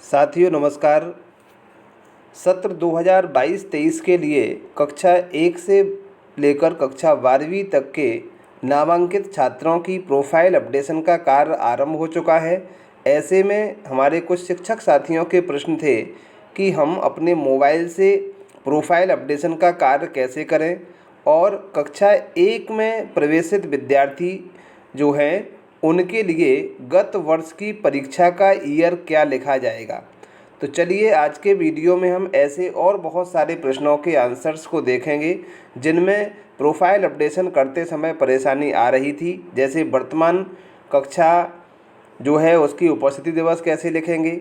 साथियों नमस्कार। सत्र 2022-23 के लिए कक्षा 1 से लेकर कक्षा 12वीं तक के नामांकित छात्रों की प्रोफाइल अपडेशन का कार्य आरंभ हो चुका है। ऐसे में हमारे कुछ शिक्षक साथियों के प्रश्न थे कि हम अपने मोबाइल से प्रोफाइल अपडेशन का कार्य कैसे करें और कक्षा 1 में प्रवेशित विद्यार्थी जो हैं उनके लिए गत वर्ष की परीक्षा का ईयर क्या लिखा जाएगा। तो चलिए आज के वीडियो में हम ऐसे और बहुत सारे प्रश्नों के आंसर्स को देखेंगे जिनमें प्रोफाइल अपडेशन करते समय परेशानी आ रही थी। जैसे वर्तमान कक्षा जो है उसकी उपस्थिति दिवस कैसे लिखेंगे,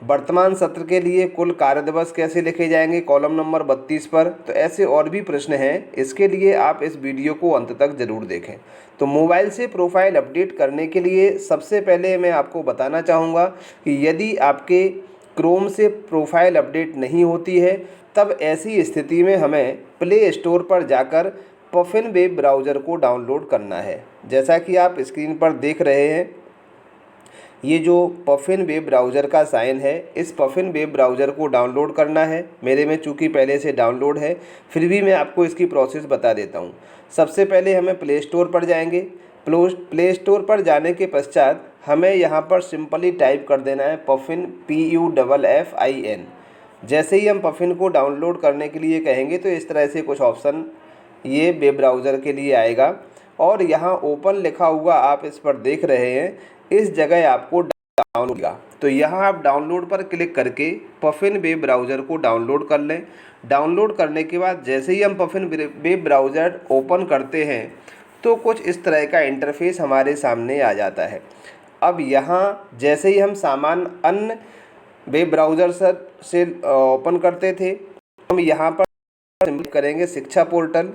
वर्तमान सत्र के लिए कुल कार्य दिवस कैसे लिखे जाएंगे कॉलम नंबर 32 पर। तो ऐसे और भी प्रश्न हैं, इसके लिए आप इस वीडियो को अंत तक ज़रूर देखें। तो मोबाइल से प्रोफाइल अपडेट करने के लिए सबसे पहले मैं आपको बताना चाहूँगा कि यदि आपके क्रोम से प्रोफाइल अपडेट नहीं होती है तब ऐसी स्थिति में हमें प्ले स्टोर पर जाकर पफिन वेब ब्राउज़र को डाउनलोड करना है। जैसा कि आप स्क्रीन पर देख रहे हैं, ये जो पफिन वेब ब्राउज़र का साइन है, इस पफिन वेब ब्राउज़र को डाउनलोड करना है। मेरे में चूँकि पहले से डाउनलोड है, फिर भी मैं आपको इसकी प्रोसेस बता देता हूँ। सबसे पहले हमें प्ले स्टोर पर जाएंगे। प्ले स्टोर पर जाने के पश्चात हमें यहाँ पर सिंपली टाइप कर देना है पफिन PUFFIN। जैसे ही हम पफिन को डाउनलोड करने के लिए कहेंगे तो इस तरह से कुछ ऑप्शन ये वेब ब्राउज़र के लिए आएगा और यहाँ ओपन लिखा हुआ आप इस पर देख रहे हैं, इस जगह आपको डाउनलोड होगा। तो यहाँ आप डाउनलोड पर क्लिक करके पफिन वेब ब्राउज़र को डाउनलोड कर लें। डाउनलोड करने के बाद जैसे ही हम पफिन वेब ब्राउज़र ओपन करते हैं तो कुछ इस तरह का इंटरफेस हमारे सामने आ जाता है। अब यहाँ जैसे ही हम सामान्य अन्य वेब ब्राउज़र से ओपन करते थे, हम यहाँ पर सिलेक्ट करेंगे शिक्षा पोर्टल।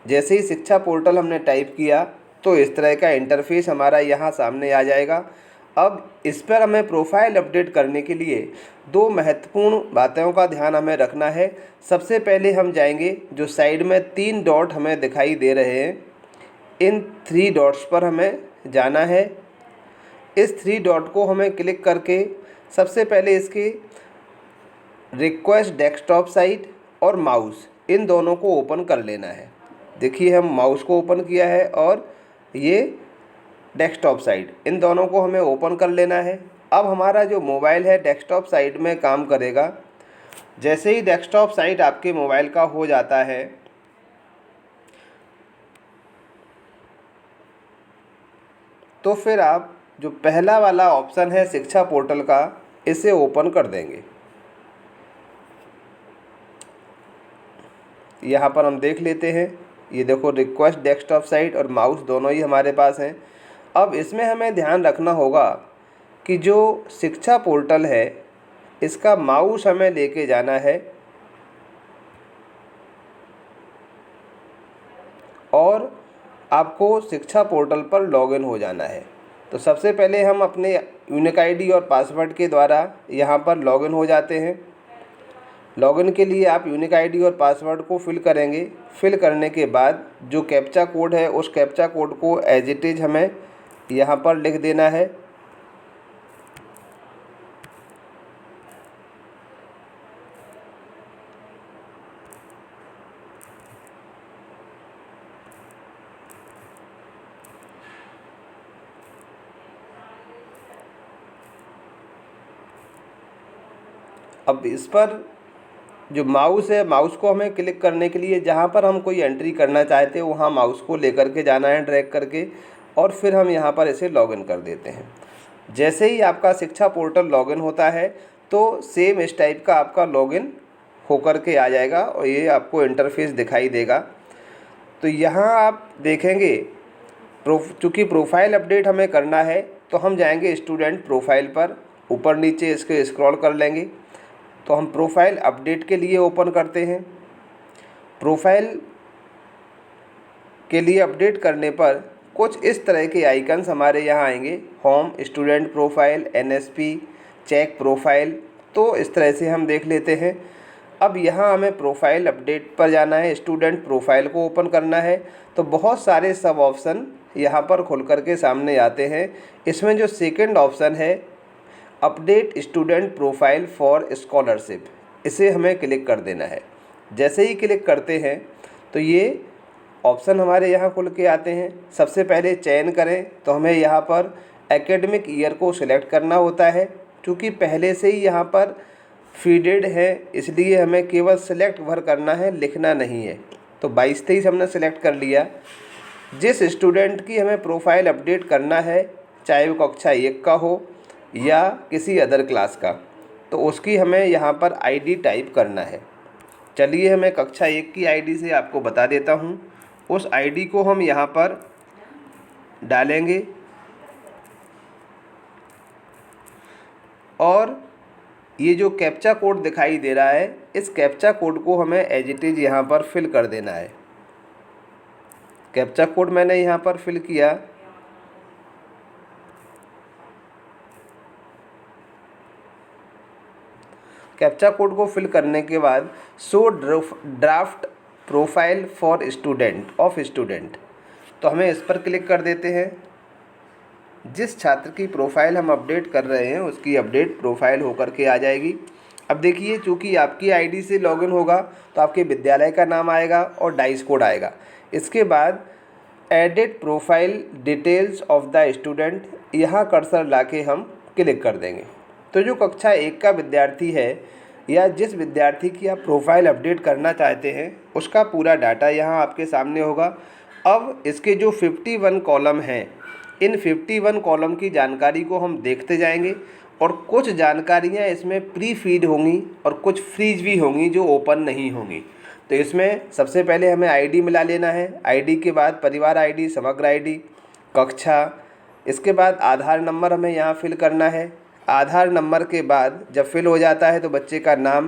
जैसे ही शिक्षा पोर्टल हमने टाइप किया तो इस तरह का इंटरफेस हमारा यहाँ सामने आ जाएगा। अब इस पर हमें प्रोफाइल अपडेट करने के लिए दो महत्वपूर्ण बातों का ध्यान हमें रखना है। सबसे पहले हम जाएंगे, जो साइड में 3 डॉट हमें दिखाई दे रहे हैं, इन 3 डॉट्स पर हमें जाना है। इस 3 डॉट को हमें क्लिक करके सबसे पहले इसके रिक्वेस्ट डेस्कटॉप साइट और माउस, इन दोनों को ओपन कर लेना है। देखिए हम माउस को ओपन किया है और ये डेस्कटॉप साइट, इन दोनों को हमें ओपन कर लेना है। अब हमारा जो मोबाइल है डेस्कटॉप साइट में काम करेगा। जैसे ही डेस्कटॉप साइट आपके मोबाइल का हो जाता है तो फिर आप जो पहला वाला ऑप्शन है शिक्षा पोर्टल का, इसे ओपन कर देंगे। यहाँ पर हम देख लेते हैं, ये देखो रिक्वेस्ट डेस्कटॉप साइट और माउस दोनों ही हमारे पास हैं। अब इसमें हमें ध्यान रखना होगा कि जो शिक्षा पोर्टल है इसका माउस हमें लेके जाना है और आपको शिक्षा पोर्टल पर लॉगिन हो जाना है। तो सबसे पहले हम अपने यूनिक आईडी और पासवर्ड के द्वारा यहाँ पर लॉगिन हो जाते हैं। लॉगिन के लिए आप यूनिक आईडी और पासवर्ड को फिल करेंगे। फिल करने के बाद जो कैप्चा कोड है उस कैप्चा कोड को एज इट इज़ हमें यहाँ पर लिख देना है। अब इस पर जो माउस है, माउस को हमें क्लिक करने के लिए जहाँ पर हम कोई एंट्री करना चाहते हैं वहाँ माउस को लेकर के जाना है ड्रैग करके, और फिर हम यहाँ पर इसे लॉगिन कर देते हैं। जैसे ही आपका शिक्षा पोर्टल लॉगिन होता है तो सेम इस टाइप का आपका लॉगिन होकर के आ जाएगा और ये आपको इंटरफेस दिखाई देगा। तो यहाँ आप देखेंगे चूँकि प्रोफाइल अपडेट हमें करना है तो हम जाएंगे स्टूडेंट प्रोफाइल पर, ऊपर नीचे इसके स्क्रॉल कर लेंगे तो हम प्रोफाइल अपडेट के लिए ओपन करते हैं। प्रोफाइल के लिए अपडेट करने पर कुछ इस तरह के आइकन्स हमारे यहाँ आएंगे, home, student profile, NSP, check profile. तो इस तरह से हम देख लेते हैं। अब यहाँ हमें प्रोफाइल अपडेट पर जाना है, स्टूडेंट प्रोफाइल को ओपन करना है। तो बहुत सारे सब ऑप्शन यहाँ पर खुल कर के सामने आते हैं। इसमें जो सेकंड ऑप्शन है update student profile for scholarship, इसे हमें क्लिक कर देना है। जैसे ही क्लिक करते हैं तो ये ऑप्शन हमारे यहाँ खुल के आते हैं। सबसे पहले चयन करें तो हमें यहाँ पर एकेडमिक ईयर को सिलेक्ट करना होता है। क्योंकि पहले से ही यहाँ पर फीडेड है इसलिए हमें केवल सिलेक्ट भर करना है, लिखना नहीं है। तो 22-23 हमने सेलेक्ट कर लिया। जिस स्टूडेंट की हमें प्रोफाइल अपडेट करना है, चाहे वो कक्षा 1 का हो या किसी अदर क्लास का, तो उसकी हमें यहाँ पर आईडी टाइप करना है। चलिए हमें कक्षा 1 की आईडी से आपको बता देता हूँ। उस आईडी को हम यहाँ पर डालेंगे और ये जो कैप्चा कोड दिखाई दे रहा है, इस कैप्चा कोड को हमें एज इट इज़ यहाँ पर फिल कर देना है। कैप्चा कोड मैंने यहाँ पर फिल किया। कैप्चा कोड को फिल करने के बाद show draft profile for student of student, तो हमें इस पर क्लिक कर देते हैं। जिस छात्र की प्रोफाइल हम अपडेट कर रहे हैं उसकी अपडेट प्रोफाइल होकर के आ जाएगी। अब देखिए, चूँकि आपकी आईडी से लॉगिन होगा तो आपके विद्यालय का नाम आएगा और डाइस कोड आएगा। इसके बाद edit profile details of the student, यहाँ कर्सर लाके हम क्लिक कर देंगे। तो जो कक्षा 1 का विद्यार्थी है या जिस विद्यार्थी की आप प्रोफाइल अपडेट करना चाहते हैं उसका पूरा डाटा यहाँ आपके सामने होगा। अब इसके जो 51 कॉलम हैं, इन 51 कॉलम की जानकारी को हम देखते जाएंगे और कुछ जानकारियाँ इसमें प्री फीड होंगी और कुछ फ्रीज भी होंगी जो ओपन नहीं होंगी। तो इसमें सबसे पहले हमें आईडी मिला लेना है। आईडी के बाद परिवार आईडी, समग्र आईडी, कक्षा, इसके बाद आधार नंबर हमें यहाँ फिल करना है। आधार नंबर के बाद जब फिल हो जाता है तो बच्चे का नाम,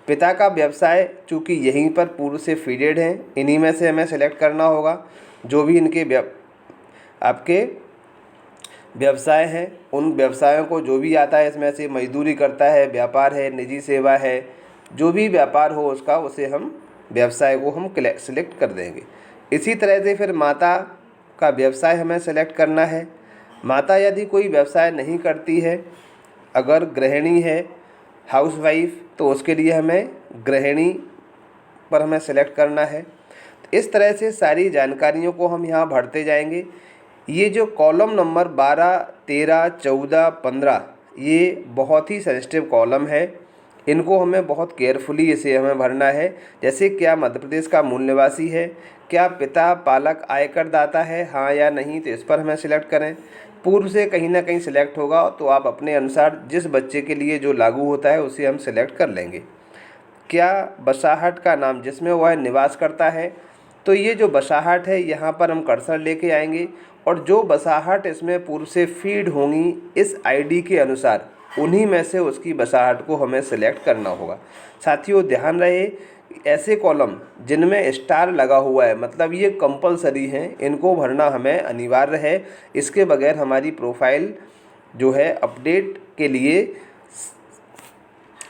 पिता का व्यवसाय, चूँकि यहीं पर पूर्व से फीडेड हैं, इन्हीं में से हमें सेलेक्ट करना होगा। जो भी इनके आपके व्यवसाय हैं, उन व्यवसायों को जो भी आता है इसमें से मजदूरी करता है, व्यापार है, निजी सेवा है, जो भी व्यापार हो उसका, उसे हम व्यवसाय को हम सिलेक्ट कर देंगे। इसी तरह से फिर माता का व्यवसाय हमें सेलेक्ट करना है। माता यदि कोई व्यवसाय नहीं करती है, अगर गृहिणी है, हाउसवाइफ, तो उसके लिए हमें गृहिणी पर हमें सेलेक्ट करना है। इस तरह से सारी जानकारियों को हम यहाँ भरते जाएंगे। ये जो कॉलम नंबर 12, 13, 14, 15 ये बहुत ही सेंसिटिव कॉलम है। इनको हमें बहुत केयरफुली इसे हमें भरना है। जैसे क्या मध्य प्रदेश का मूल निवासी है, क्या पिता पालक आयकर दाता है, हाँ या नहीं, तो इस पर हमें सिलेक्ट करें। पूर्व से कहीं ना कहीं सिलेक्ट होगा तो आप अपने अनुसार जिस बच्चे के लिए जो लागू होता है उसे हम सिलेक्ट कर लेंगे। क्या बसाहट का नाम जिसमें वह निवास करता है, तो ये जो बसाहट है यहाँ पर हम कर्सर लेके आएंगे और जो बसाहट इसमें पूर्व से फीड होंगी इस आईडी के अनुसार, उन्हीं में से उसकी बसाहट को हमें सेलेक्ट करना होगा। साथियों ध्यान रहे, ऐसे कॉलम जिनमें स्टार लगा हुआ है मतलब ये कंपलसरी हैं, इनको भरना हमें अनिवार्य है। इसके बगैर हमारी प्रोफाइल जो है अपडेट के लिए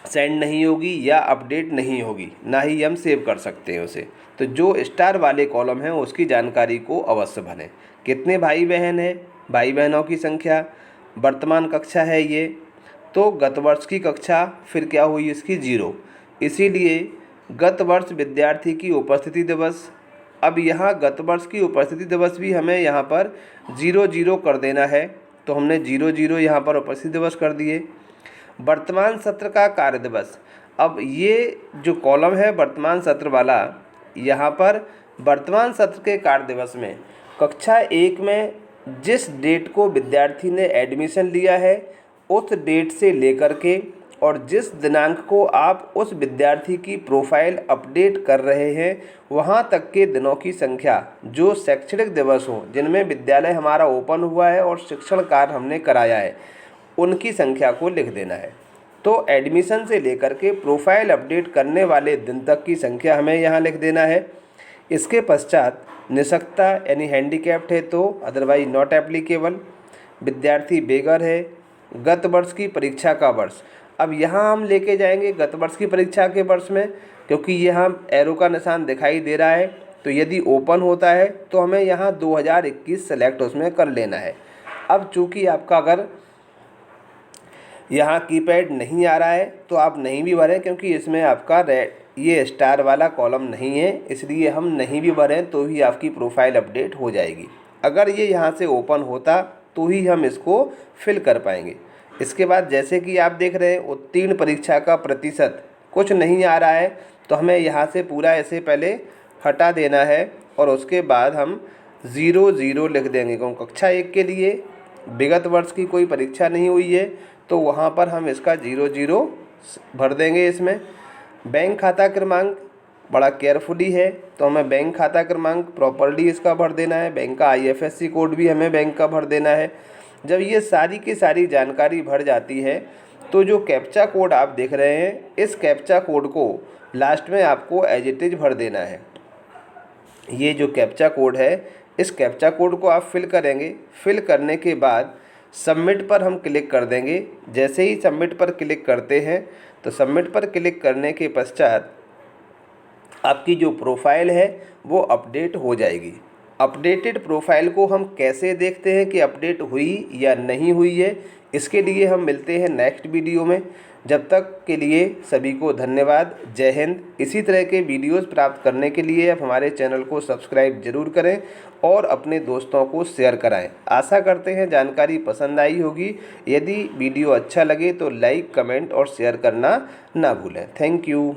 सेंड नहीं होगी या अपडेट नहीं होगी, ना ही हम सेव कर सकते हैं उसे। तो जो स्टार वाले कॉलम हैं उसकी जानकारी को अवश्य भरें। कितने भाई बहन हैं, भाई बहनों की संख्या, वर्तमान कक्षा है ये, तो गत वर्ष की कक्षा, फिर क्या हुई इसकी 0, इसीलिए गत वर्ष विद्यार्थी की उपस्थिति दिवस। अब यहाँ गत वर्ष की उपस्थिति दिवस भी हमें यहाँ पर 00 कर देना है, तो हमने 00 यहाँ पर उपस्थिति दिवस कर दिए। वर्तमान सत्र का कार्य दिवस, अब ये जो कॉलम है वर्तमान सत्र वाला, यहाँ पर वर्तमान सत्र के कार्य दिवस में कक्षा 1 में जिस डेट को विद्यार्थी ने एडमिशन लिया है उस डेट से लेकर के और जिस दिनांक को आप उस विद्यार्थी की प्रोफाइल अपडेट कर रहे हैं वहाँ तक के दिनों की संख्या, जो शैक्षणिक दिवस हों जिनमें विद्यालय हमारा ओपन हुआ है और शिक्षण कार्य हमने कराया है, उनकी संख्या को लिख देना है। तो एडमिशन से लेकर के प्रोफाइल अपडेट करने वाले दिन तक की संख्या हमें यहाँ लिख देना है। इसके पश्चात निःशक्ता यानी हैंडीकैप्ड है तो अदरवाइज नॉट एप्लीकेबल, विद्यार्थी बेघर है, गत वर्ष की परीक्षा का वर्ष, अब यहाँ हम लेके जाएंगे गत वर्ष की परीक्षा के वर्ष में, क्योंकि यहाँ एरो का निशान दिखाई दे रहा है तो यदि ओपन होता है तो हमें यहाँ 2021 सेलेक्ट उसमें कर लेना है। अब चूँकि आपका अगर यहाँ कीपैड नहीं आ रहा है तो आप नहीं भी भरें, क्योंकि इसमें आपका ये स्टार वाला कॉलम नहीं है, इसलिए हम नहीं भी भरें तो ही आपकी प्रोफाइल अपडेट हो जाएगी। अगर ये यहाँ से ओपन होता तो ही हम इसको फिल कर पाएंगे। इसके बाद जैसे कि आप देख रहे हैं उत्तीर्ण परीक्षा का प्रतिशत कुछ नहीं आ रहा है, तो हमें यहाँ से पूरा ऐसे पहले हटा देना है और उसके बाद हम 00 लिख देंगे, क्योंकि कक्षा 1 के लिए विगत वर्ष की कोई परीक्षा नहीं हुई है तो वहाँ पर हम इसका 00 भर देंगे। इसमें बैंक खाता क्रमांक बड़ा केयरफुली है, तो हमें बैंक खाता क्रमांक प्रॉपर्ली इसका भर देना है। बैंक का IFSC कोड भी हमें बैंक का भर देना है। जब ये सारी की सारी जानकारी भर जाती है तो जो कैप्चा कोड आप देख रहे हैं, इस कैप्चा कोड को लास्ट में आपको एज इट इज भर देना है। ये जो कैप्चा कोड है, इस कैप्चा कोड को आप फिल करेंगे। फिल करने के बाद सबमिट पर हम क्लिक कर देंगे। जैसे ही सबमिट पर क्लिक करते हैं तो सबमिट पर क्लिक करने के पश्चात आपकी जो प्रोफाइल है वो अपडेट हो जाएगी। अपडेटेड प्रोफाइल को हम कैसे देखते हैं कि अपडेट हुई या नहीं हुई है, इसके लिए हम मिलते हैं नेक्स्ट वीडियो में। जब तक के लिए सभी को धन्यवाद। जय हिंद। इसी तरह के वीडियोस प्राप्त करने के लिए आप हमारे चैनल को सब्सक्राइब जरूर करें और अपने दोस्तों को शेयर कराएं। आशा करते हैं जानकारी पसंद आई होगी। यदि वीडियो अच्छा लगे तो लाइक, कमेंट और शेयर करना ना भूलें। Thank you.